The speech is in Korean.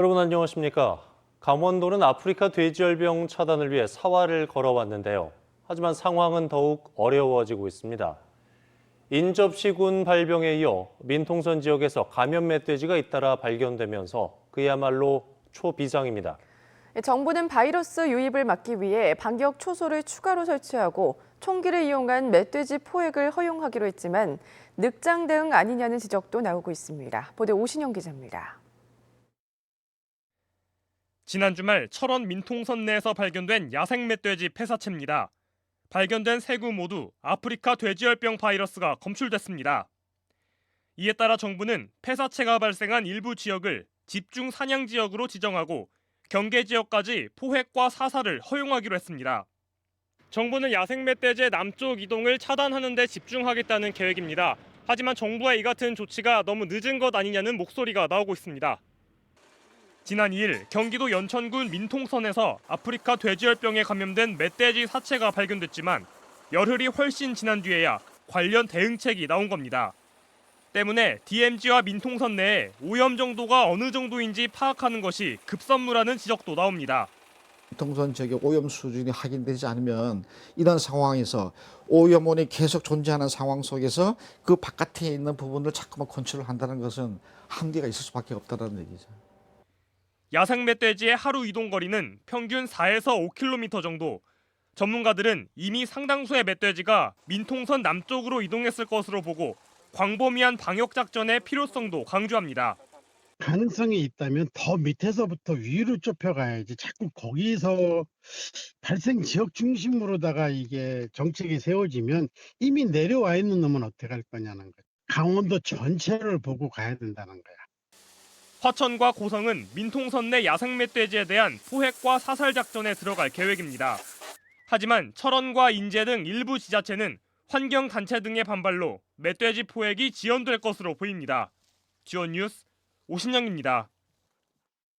여러분 안녕하십니까? 강원도는 아프리카 돼지열병 차단을 위해 사활을 걸어왔는데요. 하지만 상황은 더욱 어려워지고 있습니다. 인접시군 발병에 이어 민통선 지역에서 감염 멧돼지가 잇따라 발견되면서 그야말로 초비상입니다. 정부는 바이러스 유입을 막기 위해 방역 초소를 추가로 설치하고 총기를 이용한 멧돼지 포획을 허용하기로 했지만 늑장 대응 아니냐는 지적도 나오고 있습니다. 보도 오신영 기자입니다. 지난 주말 철원 민통선 내에서 발견된 야생 멧돼지 폐사체입니다. 발견된 세 구 모두 아프리카 돼지열병 바이러스가 검출됐습니다. 이에 따라 정부는 폐사체가 발생한 일부 지역을 집중 사냥 지역으로 지정하고 경계 지역까지 포획과 사살을 허용하기로 했습니다. 정부는 야생 멧돼지의 남쪽 이동을 차단하는 데 집중하겠다는 계획입니다. 하지만 정부의 이 같은 조치가 너무 늦은 것 아니냐는 목소리가 나오고 있습니다. 지난 2일 경기도 연천군 민통선에서 아프리카 돼지열병에 감염된 멧돼지 사체가 발견됐지만 열흘이 훨씬 지난 뒤에야 관련 대응책이 나온 겁니다. 때문에 DMZ와 민통선 내에 오염 정도가 어느 정도인지 파악하는 것이 급선무라는 지적도 나옵니다. 민통선 지역의 오염 수준이 확인되지 않으면 이런 상황에서 오염원이 계속 존재하는 상황 속에서 그 바깥에 있는 부분을 자꾸만 컨트롤 한다는 것은 한계가 있을 수밖에 없다는 얘기죠. 야생 멧돼지의 하루 이동 거리는 평균 4에서 5km 정도. 전문가들은 이미 상당수의 멧돼지가 민통선 남쪽으로 이동했을 것으로 보고 광범위한 방역 작전의 필요성도 강조합니다. 가능성이 있다면 더 밑에서부터 위로 좁혀가야지 자꾸 거기서 발생 지역 중심으로다가 이게 정책이 세워지면 이미 내려와 있는 놈은 어떻게 할 거냐는 거죠. 강원도 전체를 보고 가야 된다는 거야. 화천과 고성은 민통선 내 야생 멧돼지에 대한 포획과 사살 작전에 들어갈 계획입니다. 하지만 철원과 인제 등 일부 지자체는 환경단체 등의 반발로 멧돼지 포획이 지연될 것으로 보입니다. 지원 뉴스 오신영입니다.